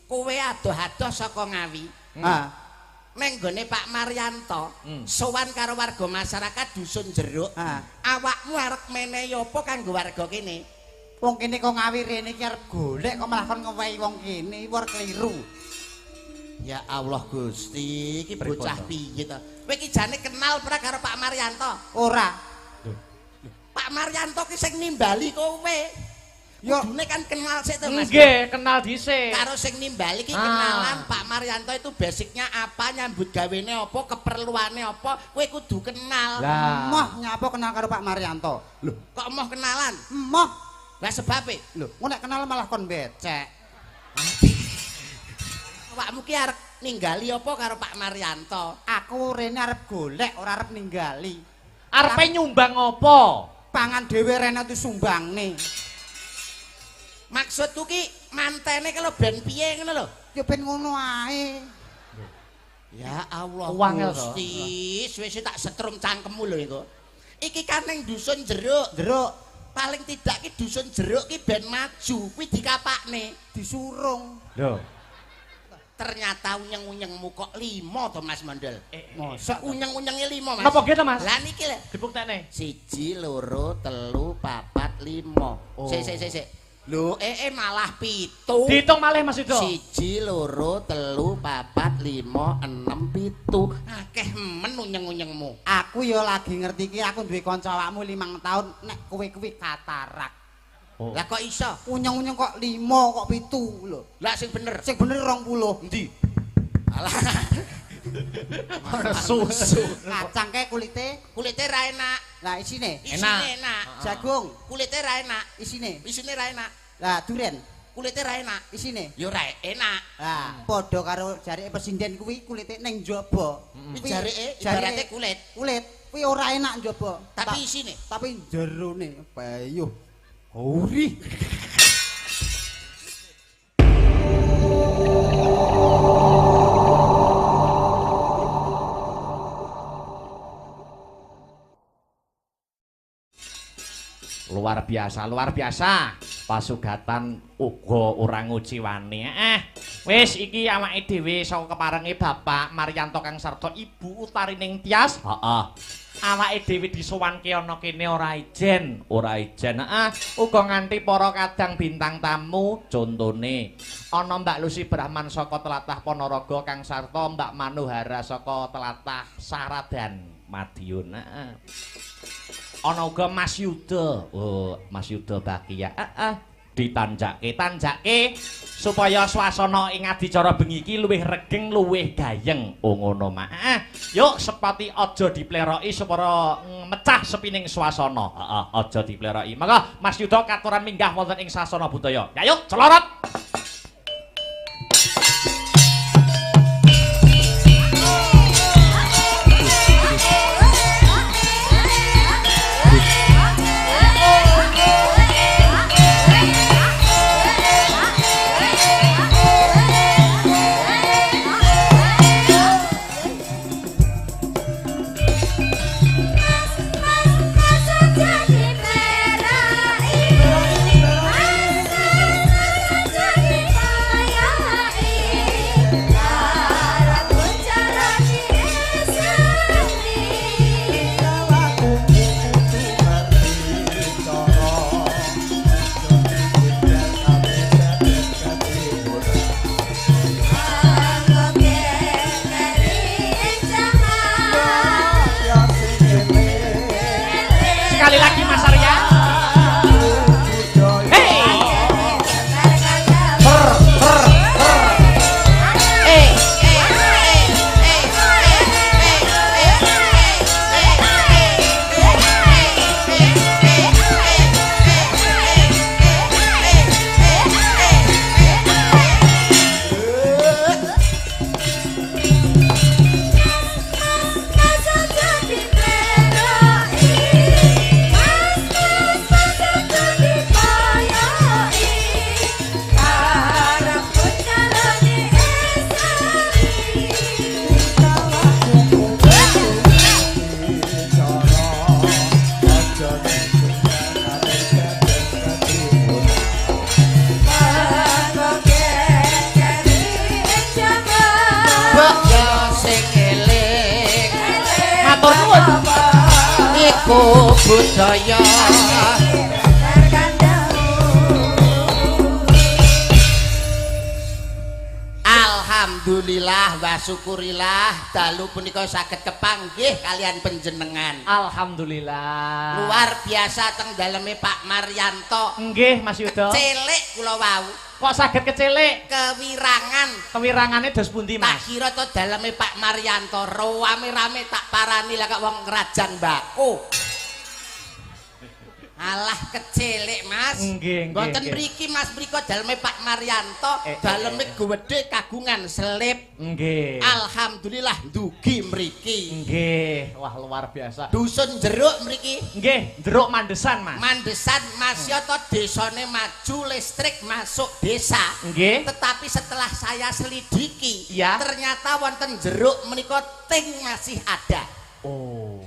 kowe adoh-adoh saka Ngawi. Neng gone Pak Maryanto sowan karo warga masyarakat dusun Jeruk. Awakmu arep menehi apa kanggo warga kene? Wong kene kok Ngawi rene iki arep golek kok malah kon ngewehi wong kene, war keliru. Ya Allah Gusti, iki bocah piye to? Kowe iki jane kenal ora karo Pak Maryanto? Ora. Pak Maryanto ki sing nimbali kowe. Yo kudune kan kenal sik to Mas. Nggih, kenal dhisik. Karo sing nimbali ki kenalan Pak Maryanto itu basicnya apa, nyambut gawene apa, keperluane apa, kowe kudu kenal. Moh nyapa kenal karo Pak Maryanto? Lho, kok moh kenalan? Moh. Lah sebabe? Lho, engko nek kenal malah kon becek. Awakmu ki arep ninggali apa karo Pak Maryanto? Aku rene arep golek, ora arep ninggali. Arepe nyumbang apa? Pangan dhewe rene disumbangne. Maksudku ki mantene kalau ben piye ngono lho. Ya ben ngono ae. Ya Allah Gusti, wis tak setrum cangkemmu lho iku. Iki kan ning dusun Jeruk. Jeruk paling tidak ki dusun Jeruk ki ben maju, kuwi dikapakne, disurung. Lho. Ternyata unyeng-unyengmu kok 5 to Mas Mondol. Mosok unyeng-unyenge 5 Mas. Napa gitu Mas? Lah niki lho. Dibuktekne. 1 2 3 4 5. Sik. Lho, malah 7. Dihitung malih Mas Yudo. 1 2 3 4 5 6 7. Akeh men unyeng-unyengmu. Aku ya lagi ngerti iki aku duwe kanca awakmu 5 tahun nek kowe kuwi katarak. Lah kok iso? Unyeng-unyeng kok 5 kok 7 lho. Lah sing bener. Sing bener 20. Endi? Alah. Susu. Kacang kae kulite ra enak. Lah isine enak. Jagung Kulite ra enak. isine Ra enak. lah duren Kulite ra enak. isine Ya ra enak. lah padha karo jarike presiden kuwi kulite ning njaba Jarike ibarate kulit kuwi ora enak njaba tapi isine tapi jerone bayuh gurih. Luar biasa. Pasugatan uga ora nguciwani. Wis iki awake dhewe saka keparenge Bapak Maryanto kang sarta Ibu Utarining Tias. Heeh. Awake dhewe disowanke ana kene ora ijen. Uga nganti para kadang bintang tamu, contone ana Mbak Lucy Brahman saka tlatah Ponorogo kang sarta Mbak Manuhara saka tlatah Saradan Madiun. Ana uga Mas Yuda. Oh, Mas Yuda Bakia. Ditanjake supaya swasana ing adicara bengi iki luwih regeng, luwih gayeng. Oh ngono mak. Yuk sepati aja dipleroki supaya mecah sepining swasana. Aja dipleroki. Maka Mas Yuda katuran minggah wonten ing sasana budaya. Ya yuk celorot. Jadi aku budaya Alhamdulillah wa syukurillah dalu punika saged kepanggih kalian panjenengan. Alhamdulillah. Luar biasa teng daleme Pak Maryanto. Nggih Mas Yuda. Cilik kula wau. Kok saged kecilik? Kewirangan. Kewirangane dos pundi Mas? Tak kira to daleme Pak Maryanto rame-rame tak parani lah kok wong kerajaan mbako. Alah kecilik Mas. Nggih, nggih. Mboten mriki Mas mriko daleme Pak Maryanto, daleme gedhe kagungan selip. Nggih. Alhamdulillah dugi mriki. Nggih, wah luar biasa. Dusun Jeruk mriki. Nggih, Jeruk Mandesan Mas. Mandesan Mas ya to desane maju listrik masuk desa. Nggih. Tetapi setelah saya selidiki, ya. Ternyata wonten Jeruk menika ting masih ada. Oh.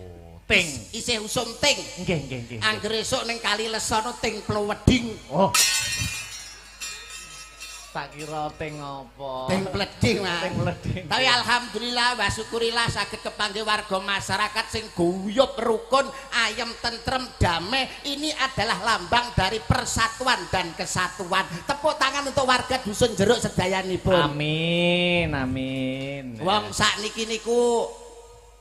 Ting isih usum ting. Nggih, nggih, nggih. Angger esuk ning Kali Lesono ting pleweding. Oh. Tak kira ting apa? Ting pleding, Mas. Ting pleding. Tapi alhamdulillah wa syukurillah saged kepanggih warga masyarakat sing guyub rukun, ayem tentrem, damai. Ini adalah lambang dari persatuan dan kesatuan. Tepuk tangan untuk warga Dusun Jeruk sedayanipun. Amin, amin. Wong sakniki niku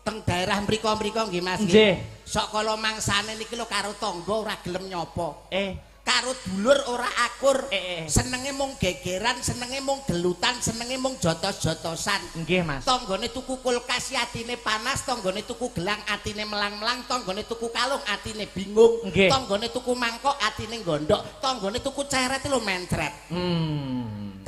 teng daerah mriko-mriko nggih Mas nggih. Sok kala mangsane niki lho karo tangga ora gelem nyopo. Karo dulur ora akur. Senenge mung gegeran, senenge mung gelutan, senenge mung jotos-jotosan. Nggih Mas. Tanggane tuku kulkas atine panas, tanggane tuku gelang atine melang-melang, tanggane tuku kalung atine bingung, tanggane tuku mangkok atine gondok, tanggane tuku ceret lho mencret.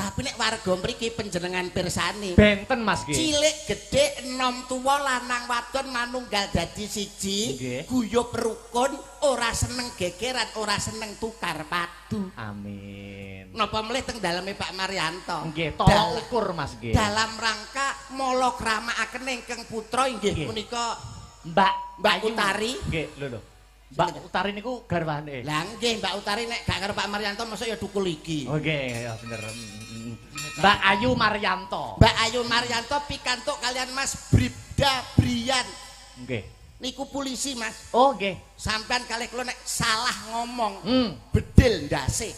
Tapi nek warga mriki panjenengan pirsani. Benten Mas nggih. Cilik gedhe enom tuwa lanang wadon manunggal dadi siji, guyub rukun, ora seneng gegeran, ora seneng tukar padu. Amin. Napa mlih teng daleme Pak Maryanto? Nggih, tolong ukur Mas nggih. Dalam rangka mala kramakaken ingkang putra inggih punika Mbak Utari. Nggih, lho. Mbak Utari niku garwane. Lah nggih Mbak Utari nek gak karo Pak Maryanto mosok ya dukul iki. Oh nggih, ya bener. Mbak Ayu Maryanto. Mbak Ayu Maryanto pikantuk kalian Mas Bribda Brian. Nggih. Niku polisi Mas. Oh nggih. Sampean kalih kula nek salah ngomong bedil ndase.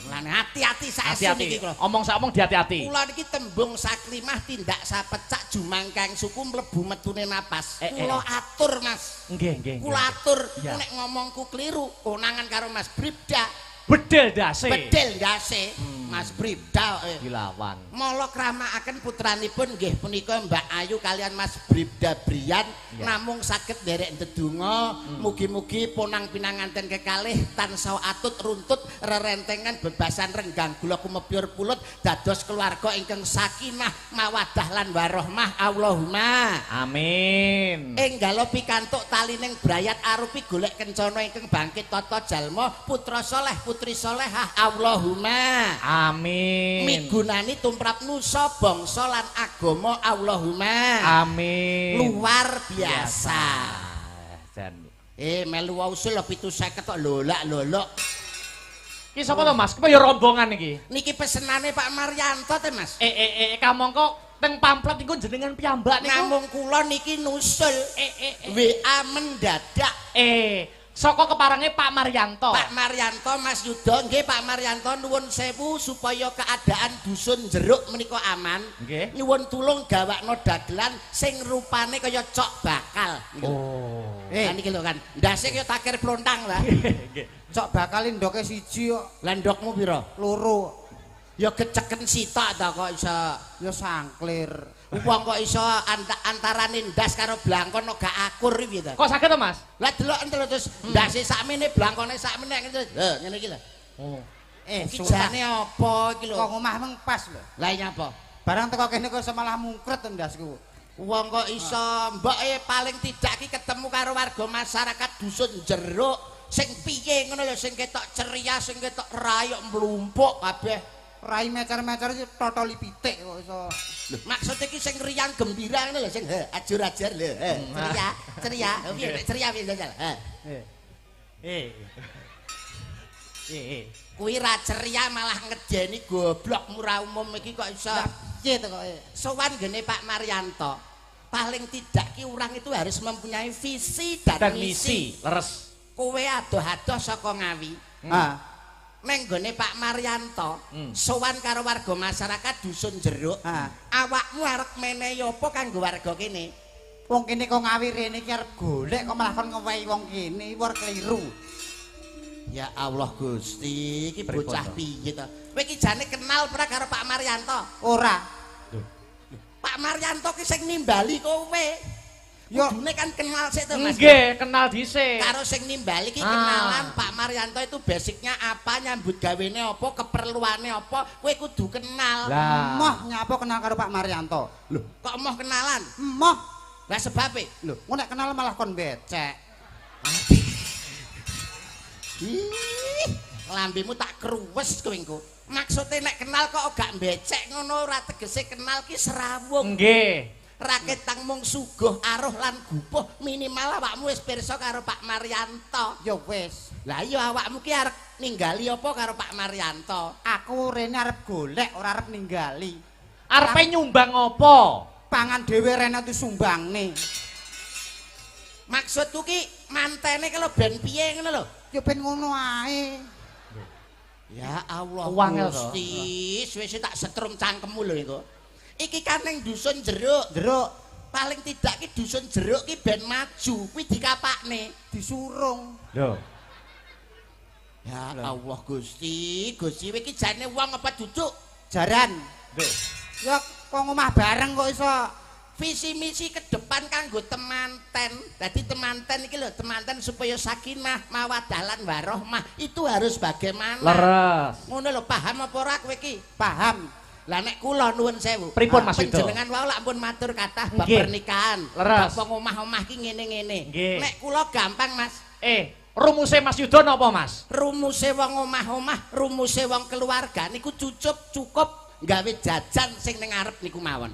Lan hati-hati saesi niki kula. Omong sak omong hati-hati. Kula niki tembung saklimah tindak sapecak jumangkang suku mlebu metune napas. Kula atur Mas. Nggih, nggih. Kula atur nek ngomongku kliru konangan karo Mas Bribda. Bedil ndase. Bedil ndase. Mas Bribda dilawan. Mala kramakaken putranipun nggih punika Mbak Ayu kalian Mas Bribda Brian namung saged nderek ndedonga mugi-mugi ponang pinanganten kekalih tansah atut runtut rerentengan bebasan renggang gula kumepyur pulut dados keluarga ingkang sakinah mawaddah lan warahmah Allahumma amin. Enggalo pikantuk talining brayat arupi golek kencana ingkang bangkit tata jalma putra saleh putri salehah Allahumma amin. Migunani tumrap nusa bangsa lan agama Allahumma amin. Luar biasa. Dan melu usul 750 kok lolak-lolok. Iki sapa to Mas? Kaya rombongan iki. Niki pesenane Pak Maryanto te Mas. Kamangka teng pamflet niku jenengan piyambak niku. Namung kula niki nusul WA mendadak. Saka keparange Pak Maryanto. Pak Maryanto Mas Yuda nggih Pak Maryanto nuwun sewu supaya keadaan dusun Jeruk menika aman. Nggih. Nyuwun tulung gawakno dagelan sing rupane kaya cok bakal. Oh. Niki lho kan. Ndase kaya takir plontang lah. Nggih. Cok bakal ndoke siji kok. Lah ndokmu pira? Loro. Ya geceken sitok ta kok iso. Ya sangklir. Wong kok iso antarane ndas karo blangkon kok gak akur iki ta. Kok saged to Mas? Lah delok entel terus ndase sakmene blangkone sakmene ngene iki lho. Oh. Iki jane apa iki lho? Kok omah meng pas lho. Lah nyapa? Barang teko kene kok iso malah mungkret ndasku. Wong kok iso mboke paling tidak iki ketemu karo warga masyarakat dusun Jeruk sing piye ngono lho sing ketok ceria, sing ketok rayok mlumpuk kabeh. Rai mecer-mecer iki totoli pitik kok iso. Lho, maksud iki sing riang gembira ngono lho sing ajur-ajur lho. Ceria. Piye nek ceria piye jajal? Kuwi ra ceria malah ngedeni goblok murah umum iki kok iso. Piye to kok? Sowan gene Pak Maryanto. paling tidak ki urang itu harus mempunyai visi dan misi. Leres. Kowe adoh-adoh saka Ngawi. Ah, Neng gone Pak Maryanto, sowan karo warga masyarakat dusun Jeruk. ah. Awakmu arep menehi apa kanggo warga kene? Wong kene kok Ngawi rene iki arep golek kok malah kon ngewehi wong kene, war keliru. Ya Allah Gusti, iki Pripun bocah to? piye to? Kowe iki jane kenal ora karo Pak Maryanto? Ora. Pak Maryanto ki sing nimbali kowe. Yo. Kudune kan kenal sik to Mas. Nggih, kenal dhisik. Karo sing nimbali ki Ah. kenalan Pak Maryanto itu basicnya apa, nyambut gawene apa, keperluane apa, kowe kudu kenal. Lah. Moh nyapa kenal karo Pak Maryanto? Loh, kok mau kenalan? Moh. Lah sebabe? Lho, engko nek kenal malah kon becek. Ih, lambemu tak kruwes kowe engko. Maksude nek kenal kok gak becek ngono ora tegese kenal ki serawung. Nggih. Raket tang mung suguh aruh lan gupuh minimal awakmu wis pirsa karo Pak Maryanto. Ya wis. Lah iya awakmu ki arep ninggali apa karo Pak Maryanto? Aku rene arep golek ora arep ninggali. Arepe nyumbang apa? Pangan dhewe rene tu sumbangne. Maksudku ki mantene kalau ben piye ngono lho. Ya ben ngono ae. Ya Allah Wangel to. Gusti, suwe-suwe tak setrum cangkemmu lho iku. Iki kan ning dusun Jeruk. Jeruk Paling tidak ki dusun Jeruk ki ben maju, kuwi dikapakne. disurung. Lho. Ya Allah Gusti, Gusti kowe iki jane wong apa duduk? Jaran. Nggih. Ya kok ngomah bareng kok iso. Visi misi ke depan kanggo temanten. Jadi temanten iki lho, temanten supaya sakinah, mawaddah lan warohmah. Itu harus bagaimana? Leres. Ngono lho, paham apa ora kowe iki? Paham. Lah nek kula nuwun sewu. Pripun Mas Yudo? Panjenengan wau lak pun matur kathah bab Nggih. pernikahan. Leres. Bab omah-omah ki ngene-ngene. Nggih. Nek kula gampang, Mas. Rumuse Mas Yudo napa, Mas? Rumuse wong omah-omah, rumuse wong keluarga niku cukup gawe jajan sing ning ngarep niku mawon.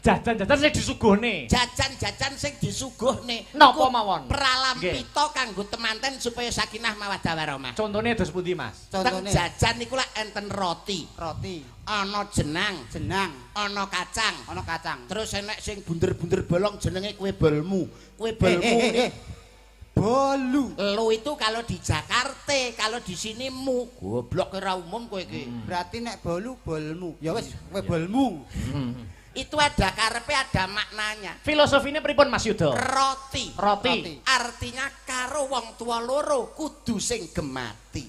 Jajan-jajan sing disuguhne. Jajan-jajan sing disuguhne Napa niku mawon? pralampita kanggo temanten supaya sakinah mawaddah warahmah. Contone dos pundi, Mas? Teng Contone jajan niku lak enten roti, roti, ana jenang, jenang, ana kacang. ana kacang. Terus enek sing bunder-bunder bolong jenenge kue bolmu. Kue bolmu Bolu. lu itu kalau di Jakarta, kalau di sini mu. Goblok ora umum kowe iki. Berarti nek bolu bolmu. Ya wis, kowe bolmu. Itu ada karepe, ada maknanya. Filosofine pripun Mas Yudo? Roti. Roti. Artinya karo wong tua loro kudu sing gemati.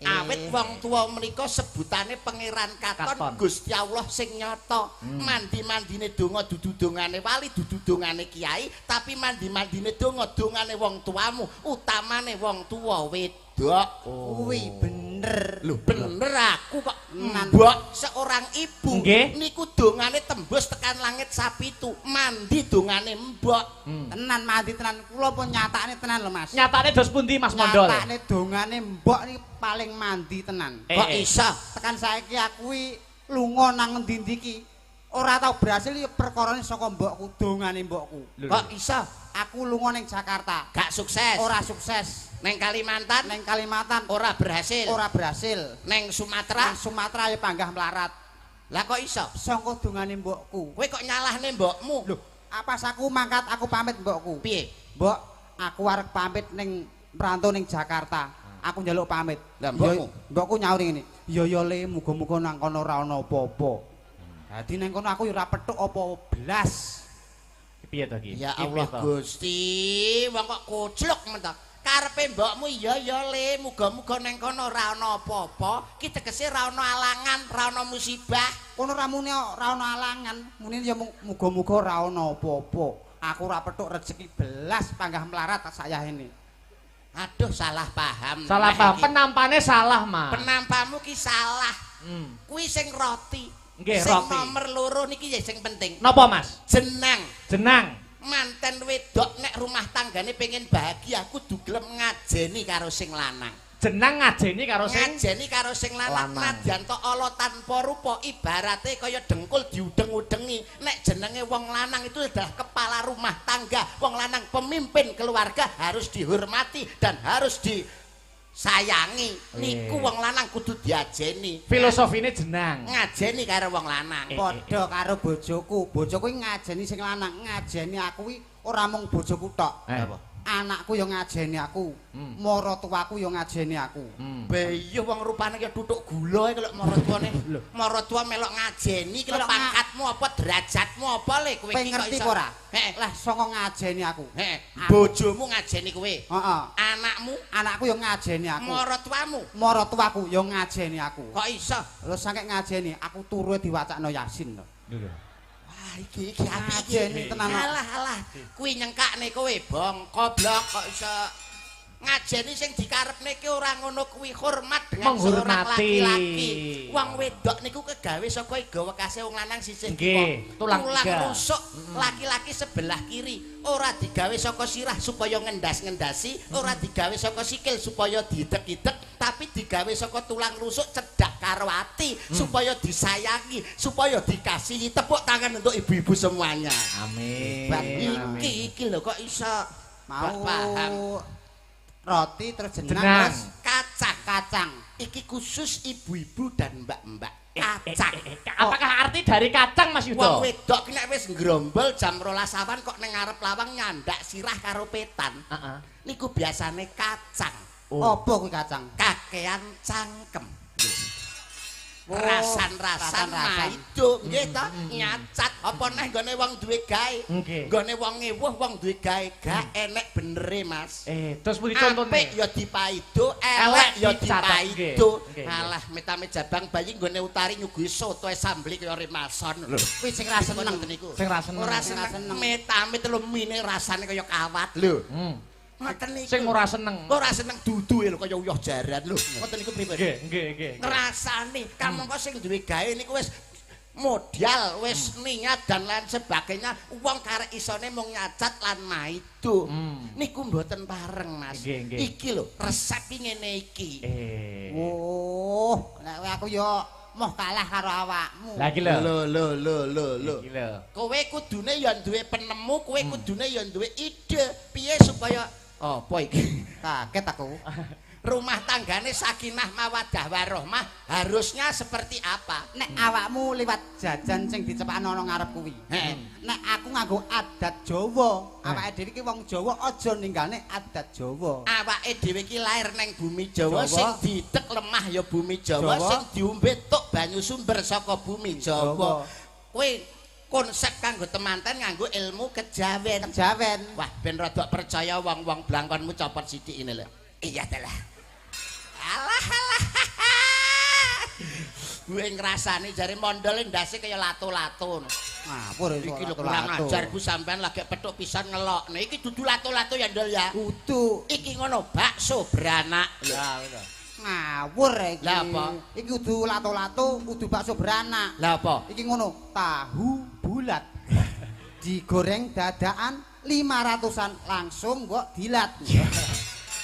Awit wong tua menika sebutane pangeran katon Katon. Gusti Allah sing nyata. Mandi-mandine donga dudu dongane wali, dudu dongane kiai, tapi mandi-mandine donga dongane wong tuamu, utamane wong tua wedok. Kuwi bener. Lho bener aku kok Nan. mbok seorang ibu Nggih. niku dongane tembus tekan langit sapitu, mandi dongane mbok. Tenan mati tenan. Kula pun nyatakne tenan lho, Mas. Nyatane dos pundi Mas Mondol? Nyatakne dongane mbok iki paling mandi tenan. Kok iso? Tekan saiki aku kuwi lunga nang endi-endi iki ora tau berhasil ya perkarane saka mbokku, dongane mbokku. Kok iso? Aku lunga ning Jakarta, Gak sukses. ora sukses. Neng Kalimantan Neng Kalimantan ora berhasil. ora berhasil. Neng Sumatera Nang Sumatera ya panggah melarat. lah kok iso? Saka dongane mbokku. Kowe kok nyalahne mbokmu? Lho, apa aku mangkat aku pamit mbokku. Piye? Mbok, aku arep pamit ning merantau ning Jakarta. Aku njaluk pamit. Lah mbokmu? Mbokku nyaur ngene. Ya Le, muga-muga nang kono ora ana apa-apa. Dadi nang kono aku ya ora petuk apa blas. Piye to iki? Ya Piye Allah to? Gusti, wong kok kucluk mentok. Karepe mbokmu ya Le, muga-muga neng kono ora ana apa-apa. Ki tegese ora ana alangan, ora ana musibah. Kono ramune ora ana alangan, mune ya muga-muga ora ana apa-apa. Aku ora petuk rezeki belas panggah melarat saya ini. Aduh salah paham. Salah Nah, paham, iki. penampane salah, Mas. Penampamu ki salah. Hmm. Kuwi sing roti. Nggih, Sing roti. nomor loro niki ya sing penting. Napa, Mas? Jenang. Jenang. Manten wedok nek rumah tanggane pengen bahagia kudu gelem ngajeni karo sing lanang. Jenang ngajeni karo sing Ngajeni karo sing lanang Lanang. nadyan to ala tanpa rupa ibarate kaya dengkul diudeng-udengi. Nek jenenge wong lanang itu adalah kepala rumah tangga. Wong lanang pemimpin keluarga harus dihormati dan harus sayangi niku wong lanang kudu diajeni. Filosofine jenang. Ngajeni karo wong lanang. Padha karo bojoku. Bojoku ngajeni sing lanang, ngajeni aku kuwi ora mung bojoku tok. Anakku yo ngajeni aku. Maratuwaku yo ngajeni aku. Beyo wong rupane kaya tutuk gula e kelok maratuane. Maratuwa melok ngajeni kelok pangkatmu apa derajatmu apa le kowe iki kok ngerti iso. ora? Heeh. Lah saka ngajeni aku. Heeh. Bojomu ngajeni kowe. Heeh. Anakmu yo ngajeni aku. Maratuwaku yo ngajeni aku. Kok iso? Lho saking ngajeni aku turu diwacakno Yasin lho. Wah iki apik Ngajeni tenan. Alah kuwi nyengkakne kowe bongko blok kok iso ngajeni sing dikarepne ki ora ngono kuwi hormat dengan seorang laki-laki. Wong wedok niku kegawe saka iga wekase wong lanang sisih Nggih, tulang rusuk laki-laki sebelah kiri. Ora digawe saka sirah supaya ngendas-ngendasi, ora digawe saka sikil supaya didek-idek, tapi digawe saka tulang rusuk cedhak karo ati supaya disayangi, supaya dikasihi. Tepuk tangan untuk ibu-ibu semuanya. Amin. Iki lho kok iso Mau paham. Roti terus jenang terus Kacang. Iki khusus ibu-ibu dan mbak-mbak. Kacang. Apakah arti dari kacang Mas Yudo? Wong wedok nek wis ngrombol jam 12 awan kok ning ngarep lawang nyandak sirah karo petan. Niku biasane kacang. Apa kuwi kacang? Kakean cangkem. Rasan-rasan maido nggih to nyacat apa neh nggone wong duwe gawe. Nggone wong ngewuh wong duwe gawe gak enek benere Mas. Terus pundi contone? Apik ya dipaido, elek ya dipaido. Alah metame jabang bayi nggone utari nyuguhi soto sambli kaya remason. Kuwi sing ra seneng niku. Sing ra seneng. Ora seneng. Metame telu mine rasane kaya kawat. Lho. Ngoten niku. Sing ora seneng. Ora seneng duduhe lho kaya uyah jaran lho. Ngoten niku pripun? Nggih. Ngrasani kamangka sing duwe gawe niku wis modal, wis niat dan lain sebagainya. Wong karek isone mung nyacat lan maido. Niku mboten pareng, Mas. Iki lho, resep ngene iki. Oh, nek aku yo moh kalah karo awakmu. Lah iki lho. Lho. Iki lho. Kowe kudune ya duwe penemu, kowe kudune ya duwe ide piye supaya apa iki? Kaget aku. Rumah tanggane sakinah mawaddah warahmah harusnya seperti apa? Nek awakmu liwat jajan sing dicepakno nang ngarep kuwi. Nek aku nganggo adat Jawa, awake dhewe iki wong Jawa aja ninggalne adat Jawa. Awake dhewe iki lair nang bumi Jawa, sing didek lemah ya bumi Jawa, sing diombe tok banyu sumber saka bumi Jawa. Kowe konsep kanggo temanten nganggo ilmu kejawen. Wah, ben rada percaya wong-wong blangkonmu copot sithik ini lho. Iya telah. Alah. Gue ngrasani jare mondole ndase kaya lato-lato. Ngapur iki lho kurang ajar Bu sampean lagi petuk pisan ngelokne. Iki dudu lato-lato ya Ndol ya. Kudu. Iki ngono bakso beranak. Lah ngawur iki. Lah apa? Iki kudu lato-lato, kudu bakso beranak. Lah apa? Iki ngono, tahu bulat. Digoreng dadakan 500-an langsung kok dilat.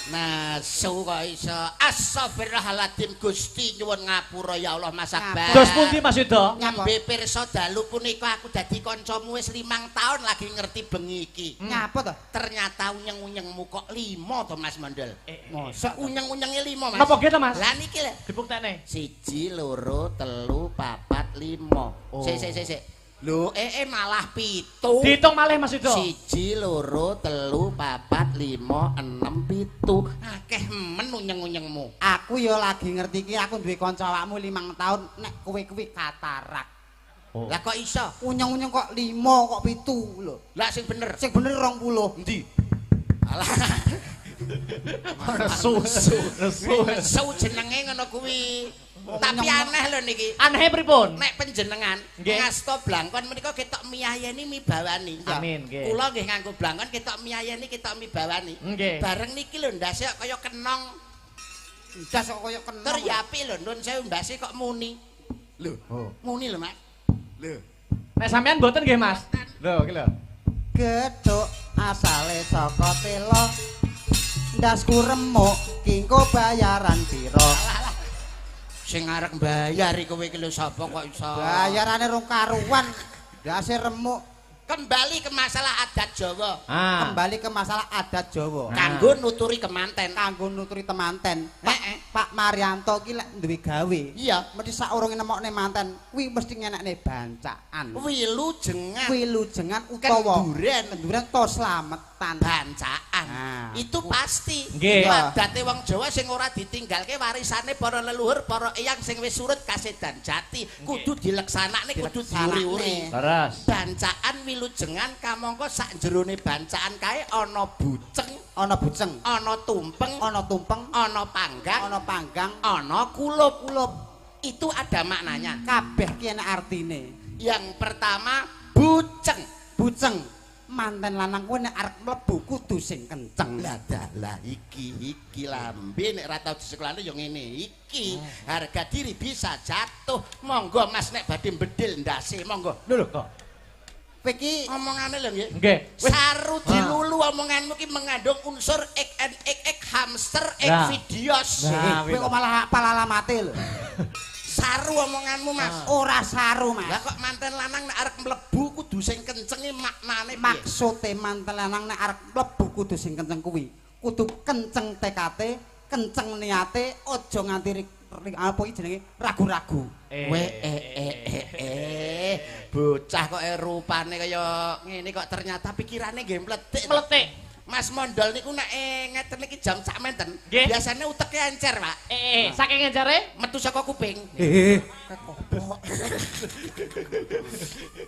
Nah, kok iso. Astagfirullahaladzim Gusti nyuwun ngapura ya Allah Mas Akbar. Dos pundi Mas Yudo? Nyambe pirsa dalu punika aku dadi kancamu wis 5 tahun lagi ngerti bengi iki. Nyapa to? Ternyata unyeng-unyengmu kok 5 to Mas Mondol. Mosok unyeng-unyenge 5 Mas. Napa ge to Mas? Lah niki lho. Dibuktene. 1 2 3 4 5. Sik. Lho, malah 7. Diitung malih Mas Yudo. 1 2 3 4 5 6 7. Akeh men unyeng-unyengmu. aku ya lagi ngerti iki aku duwe kanca awakmu 5 tahun nek kowe kuwi katarak. Lah kok iso? Unyeng-unyeng kok 5 kok 7 lho. Lah sing bener. Sing bener 20. Endi? Alah. Nesu jenenge ngono kuwi. Tapi aneh lho niki. Aneh pripun? Nek panjenengan ngasta blangkon menika ketok miyayeni mibawani. Amin nggih. Kula nggih nganggo blangkon ketok miyayeni ketok mibawani. Bareng niki lho ndase kaya kenong. Ndas kok kaya kenong. Tur yapi lho nun sewu ndase kok muni. Lho. Muni lho, Mas. Lho. Nek sampean mboten nggih Mas. Lho iki lho. Gedhok asale saka telo. Ndasku remuk kingko bayaran pira? Sing arek mbayar iki kowe iki lho sapa kok iso? Bayarane rong karuan. Ndase remuk Kembali ke masalah adat Jawa. Kembali ke masalah adat Jawa. Kanggo nuturi kemanten. Kanggo nuturi temanten. Pak Maryanto ki lek duwe gawe. Iya, mesti saurunge nemokne manten kuwi mesti ngenekne bancaan. Wilujengan utawa kenduren to slametan. Bancaan. Itu pasti. Nggih. Adate wong Jawa sing ora ditinggalke warisane para leluhur, para eyang sing wis surut kasedan jati, kudu dileksanakne, kudu diuri-uri. Terus Bancaan wilujengan kamangka sak jerone bancaan kae ana buceng, Ana buceng, ana tumpeng, ana ana panggang, ana kulup. Itu ada maknanya. Kabeh ki ana artine. Yang pertama buceng. Buceng. Manten lanang kuwi nek arep mlebu kudu sing kenceng. Lah iki lambe nek ra tau disekolahne ya ngene iki. Harga diri bisa jatuh. Monggo Mas nek badhe bedil ndase, monggo. lho kok. Kowe iki Omongane lho nggih. Nggih. Saru dilulu omonganmu ki mengandung unsur ek hamster videos. kowe kok malah apal alamate lho. Saru omonganmu Mas. Ora saru, Mas. Lah kok manten lanang nek arep mlebu kudu sing kenceng iki maknane piye? Maksude manten lanang nek arep mlebu kudu sing kenceng kuwi. Kudu kenceng tekate, kenceng niate, aja nganti apa iki jenenge ragu-ragu. Bocah kok rupane kaya ngene kok ternyata pikirane nggih mletik. Mas Mondol niku nek ngeten iki jam sak menten. Biasane uteke encer, Pak. Saking encere Metu saka kuping.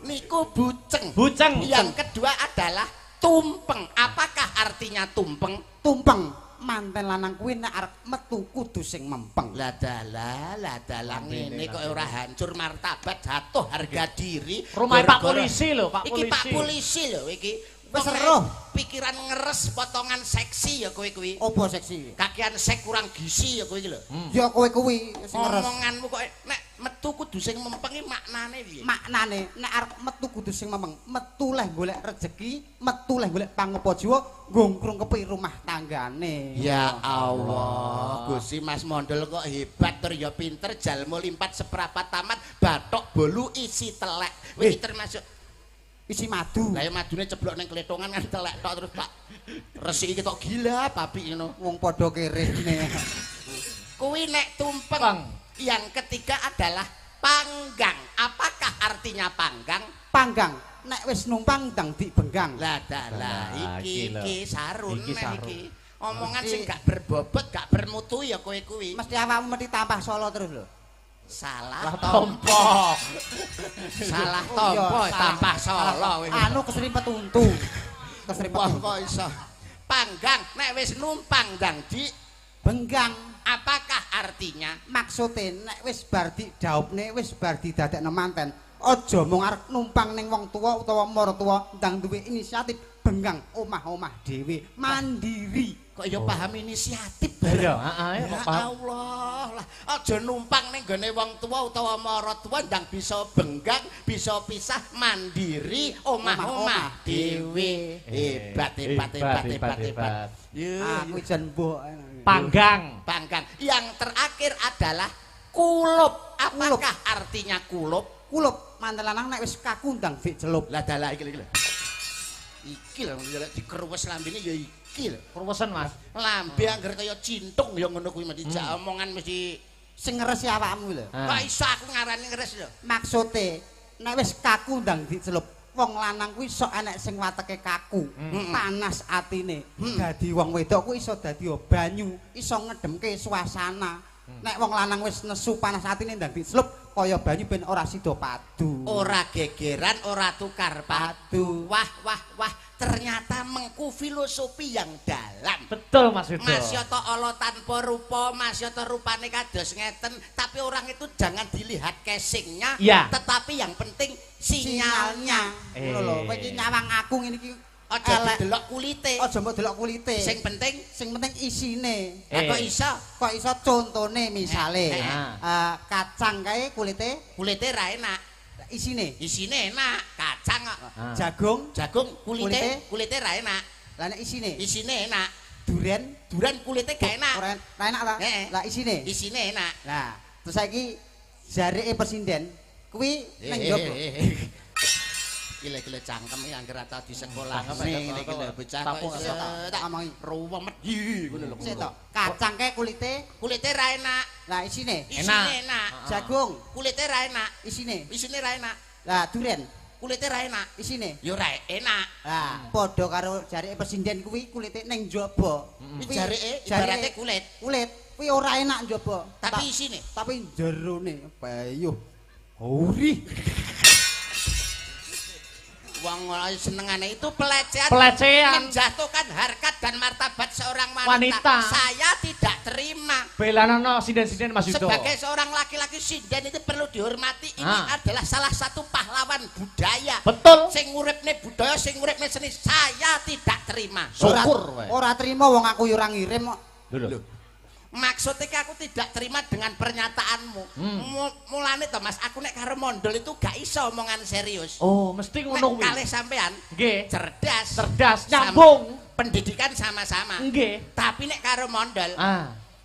Niku buceng. Yang kedua adalah tumpeng. Apakah artinya tumpeng? Tumpeng. Manten lanang kuwi nek arep metu kudu sing mempeng. Lah dalah ngene kok ora hancur martabat, jatuh harga diri. Rumah Pak Polisi lho, Pak Polisi. Iki Pak Polisi lho iki. Wis eruh. Pikiran ngeres potongan seksi ya kowe kuwi. Apa seksi? Kakean sek kurang gizi ya kowe iki lho. Ya kowe kuwi sing ngeres. Omonganmu kok nek metu kudu sing mempeng iki maknane piye? Maknane nek arep metu kudu sing mempeng, metu leh golek rejeki, metu leh golek pangopo jiwa, ngungkrung kepi rumah tanggane. Ya Allah, Gusti Mas Mondol kok hebat tur ya pinter, jalmu limpat seprapat tamat, bathok bolu isi telek. Wis termasuk isi madu. Lah ya madune ceblok ning kletongan kan telek tok terus Pak. Resiki ketok gila apik ngono. Wong padha kerene. Kuwi nek tumpeng. Yang ketiga adalah panggang. Apakah artinya panggang? Panggang. Nek wis numpang ndang dibenggang. Lah dalah iki sarun Iki nek sarun. iki. Omongan sing gak berbobot, gak bermutu ya kowe kuwi. Mesti awakmu mesti tampah solo terus lho. Salah tompo. Salah tompo tampah solo. Anu keserimpet untu. Keserimpet kok iso. Panggang nek wis numpang ndang di benggang. Apakah artinya? Maksude nek wis bar didaupne, wis bar didadekno manten, aja mung arep numpang ning wong tuwa utawa maratuwa ndang duwe inisiatif benggang omah-omah dhewe, mandiri. Kok ya paham inisiatif Iya, bareng. heeh, Ya Allah lah, aja numpang ning gone wong tuwa utawa maratuwa ndang bisa benggang, bisa pisah mandiri omah-omah dhewe. Hebat. Aku jan mbok. Panggang. Yang terakhir adalah kulup. Apakah artinya kulup? Kulup manten lanang nek wis kaku ndang dik celup. Lah dalah iki lho. Iki lho dikeruwes lambene ya iki lho. Purwesen, Mas. Lambe angger kaya cintung ya ngono kuwi mesti omongan mesti Sing ngeresi awakmu lho. kok iso aku ngarani ngeres lho. Maksude nek wis kaku ndang dik celup. Wong lanang kuwi sok enek sing wateke kaku, panas atine. Dadi wong wedok kuwi iso dadi banyu, iso ngedemke suasana. Nek wong lanang wis nesu panas atine ndang dicelup kaya banyu ben ora sida padu. Ora gegeran, ora tukar padu. Wah, ternyata mengku filosofi yang dalam. Betul, Mas Yudo. Mas Yoto Allah tanpa rupa, Mas Yoto rupane kados ngeten, tapi orang itu jangan dilihat casingnya, Ya. tetapi yang penting sinyalnya. Ngono lho, kowe iki nyawang aku ngene iki Aja didelok kulite. aja mbok delok kulite. Sing penting isine. kok iso Kok iso contone misale kacang kae kulite ra enak. isine Enak, kacang kok. jagung Kulite ra enak. lah nek isine enak. duren kulite gak enak. ora enak ta lah isine enak. lah terus saiki jareke presiden kuwi ning njaba Gile-gile cangkem iki anggere ata di sekolah. Ngene iki lho bocah kok iso tak omongi ruwem medhi ngono lho. sik to. Kacang kae kulite Ra enak. lah isine Isine enak. jagung Kulite ra enak. isine Isine ra enak. lah duren Kulite ra enak. isine Ya ora enak. lah padha karo jarike presiden kuwi kulite ning njaba Kuwi jarike ibarate kulit, kulit kuwi ora enak njaba tapi isine tapi jerone bayuh uri wong senengane itu pelecehan, menjatuhkan harkat dan martabat seorang wanita. Saya tidak terima. Belanono sinden-sinden Mas Yudo. Sebagai seorang laki-laki sinden itu perlu dihormati. Ini adalah salah satu pahlawan budaya. Betul. Sing uripne budaya, sing uripne seni. Saya tidak terima. Syukur wae. Ora trima wong aku yo ora ngirim kok. Lho. Maksudnya aku tidak terima dengan pernyataanmu. Mulane to Mas, aku nek karo mondol itu gak iso omongan serius. Oh, mesti ngono kuwi. Kalih sampean Nggih. cerdas, nyambung. pendidikan sama-sama. Nggih. Tapi nek karo mondol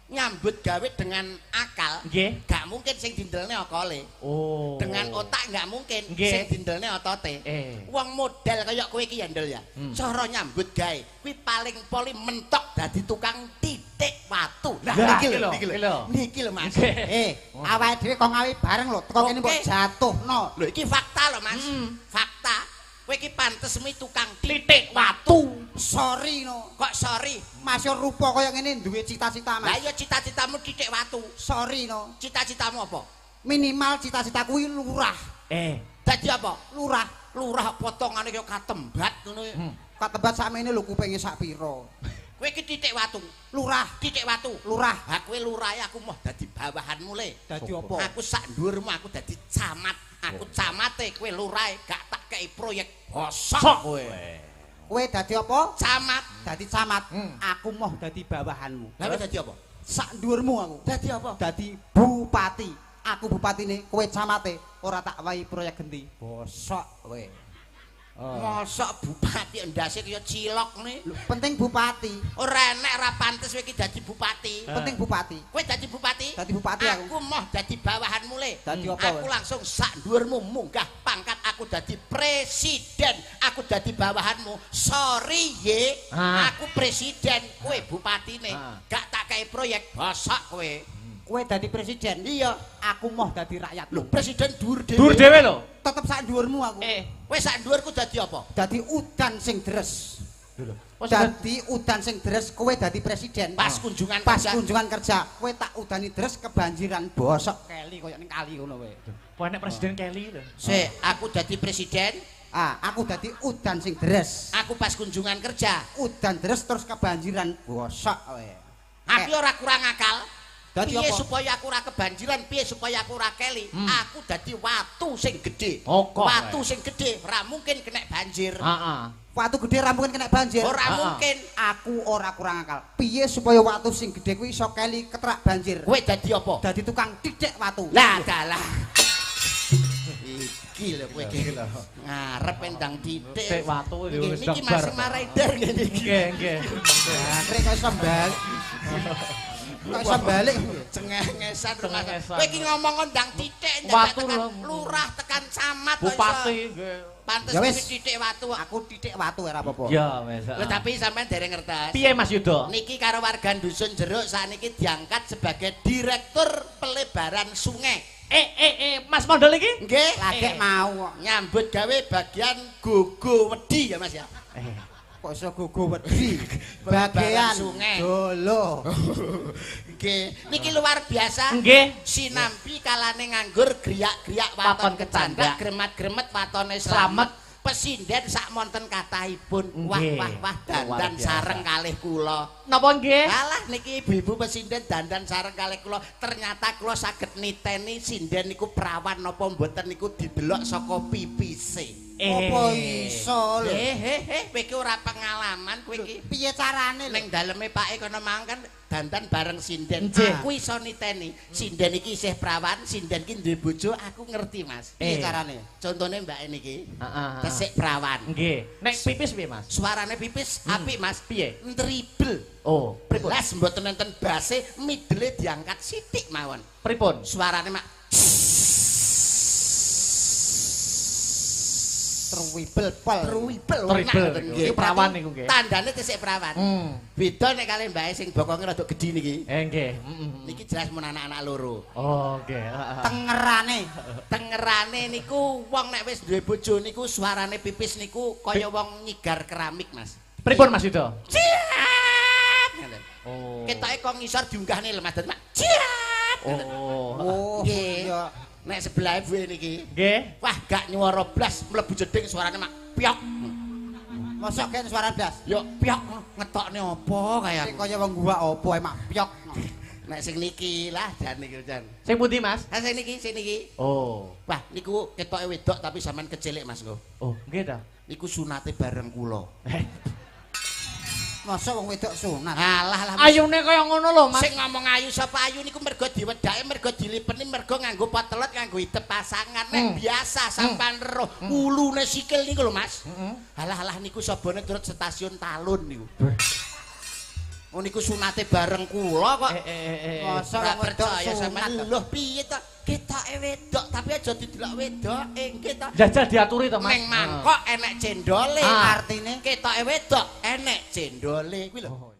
nyambut gawe dengan akal, nggih, gak mungkin sing dindelne akale. Oh. Dengan otak gak mungkin Nggih. sing dindelne otote. Wong model kaya kowe iki ya ndel ya. Cara nyambut gawe kuwi paling poli mentok dadi tukang titik watu. Nah, niki lho Mas. Awake dhewe kok ngawi bareng lho, teko kene mbok jatuhno. Lho iki fakta lho Mas. Fakta. Kowe iki pantes mi tukang titik watu. Sorry no. Kok sorry? Masih rupa kaya ngene duwe cita-cita Mas. Lah iya cita-citamu titik watu. Sorry no. Cita-citamu apa? Minimal cita-citaku kuwi lurah. Dadi apa? Lurah. Lurah potongane kaya katembat ngono. Katembat sakmene lho kupinge sak pira. Kowe iki titik watu. Lurah, titik watu. Lurah. Ha kowe lurahe aku mau dadi bawahanmu le. Dadi apa? Aku sak dhuwurmu aku dadi camat. Aku camate kowe lurahe gak tak kei proyek bosok kowe. Kowe dadi apa? Camat. Dadi camat. Aku mau dadi bawahanmu. Lah dadi apa? Sak dhuwurmu aku. Dadi apa? Dadi bupati. Aku bupatine, kowe camate. Ora tak wahi proyek genti. Bosok kowe. Mosok bupati ndase kaya cilok ne. Penting bupati. Ora enek ora pantes kowe iki dadi bupati. Penting bupati. Kowe dadi bupati? Dadi bupati aku. Aku mau dadi bawahanmu le. Dadi apa? Aku langsung sak dhuwurmu munggah pangkat aku dadi presiden. Aku dadi bawahanmu. Sorry ye. Aku presiden, kowe bupatine. Gak tak kei proyek bosok kowe. Kowe dadi presiden. Iya, aku mau dadi rakyat. Lho, presiden dhuwur dhewe. Dhuwur dhewe lho. Tetep sak dhuwurmu aku. Kowe sak dhuwurku dadi apa? Dadi udan sing deres. Dadi udan sing deres, kowe dadi presiden. Pas kunjungan pas kerja. kunjungan kerja, kowe tak udani deres kebanjiran bosok keli koyo ning kali ngono kowe. Kowe nek presiden Kelly lho. Sik, aku dadi presiden. Aku dadi udan sing deres. Aku pas kunjungan kerja. Udan deres terus kebanjiran bosok kowe. Aku ora kurang akal. Piye apa? supaya aku ora kebanjiran, piye supaya aku ora keli? Aku dadi watu sing gedhe. Watu sing gedhe ora mungkin kena banjir. Watu gedhe ora mungkin kena banjir. Ora mungkin. Aku ora kurang akal. Piye supaya watu sing gedhe kuwi iso keli ketrak banjir? Kowe dadi apa? Dadi tukang titik watu. Lah dalah. Iki lho kowe iki. Ngarep endang titik. Titik watu iki wis Iki masih maraider ngene iki. Nggih. Akhire kok iso balik. Kok iso balik cengengesan rumah. Kowe iki ngomong ndang titik watu lurah tekan camat bupati nggih. Pantes titik watu. Aku titik watu ora apa-apa. Ya wis. Lho tapi sampean dereng ngertos. Piye Mas Yudo? Niki karo warga dusun Jeruk sakniki diangkat sebagai direktur pelebaran sungai. Mas Mondol iki? Nggih, lagi mau nyambut gawe bagian gogo wedi ya Mas ya. Kok iso gogo wedi? Bagian sungai. Dolo. Nggih, niki luar biasa. Nggih. Sinambi kalane nganggur griyak-griyak waton kecandak, gremat-gremet watone slamet. Presiden sak monten kathahipun. Wah dandan sareng kalih kula. Napa nggih? Alah niki ibu-ibu presiden dandan sareng kalih kula. Ternyata kula saged niteni sinden niku perawan napa mboten niku didelok saka pipise. Apa iso lho? Kowe iki ora pengalaman kowe iki. Piye carane Ning daleme pake kono mangken dandan bareng sinden. Nggih. Aku iso niteni. Sinden iki isih perawan, sinden iki duwe bojo, aku ngerti Mas. Piye carane? Contone mbak niki. Heeh. Tesik perawan. Nggih. Nek pipis piye Mas? Suarane pipis apik Mas. Piye? Dribble. Oh, Belas mboten enten base, midle diangkat sithik mawon. pripun? Suarane mak Truwibel pol. Truwibel. Tribel. Nggih, Iki perawan niku nggih. Tandane tesik perawan. Beda nek kalih mbae sing bokonge rada gedhi niki. Nggih. Niki jelas mun anak-anak loro. Oh, nggih. Tengerane Niku wong nek wis duwe bojo niku suarane pipis niku kaya wong nyigar keramik, Mas. Pripun Mas Yuda? Ciap. Oh. Ketoke kok ngisor diunggahne lemah dadi Mak. Ciap. Oh. Nggih. ya Nek sebelah ibu niki. Nggih. Wah, gak nyuara blas mlebu jeding suarane Mak. Piok. mosok gen suara blas. Yo piok ngetokne apa kaya. Kaya wong gua apa emak piok. Nek sing niki lah jan niku jan. Sing pundi Mas? Ha sing niki. Oh. Wah, niku ketoke wedok tapi sampean kecilik Mas nggo. Oh, nggih ta. Niku sunate bareng kula. Mosok wong wedok sunat. Alah lah. Ayune kaya ngono lho, Mas. Sing ngomong ayu sapa ayu niku mergo diwedake, mergo dilipeni, mergo nganggo potelet, nganggo idep pasangan. Nek biasa sampean roh ulune sikil niku lho, Mas. Alah niku sabone turut stasiun Talun niku. Oh niku sunate bareng kula kok. Mosok wong wedok sunat. Lho piye to? Ketoke wedok tapi aja didelok wedoke nggih to. Jajal diaturi to, Mas. Ning mangkok enek cendole. Artine Ketoke wedok enek cendole kuwi lho.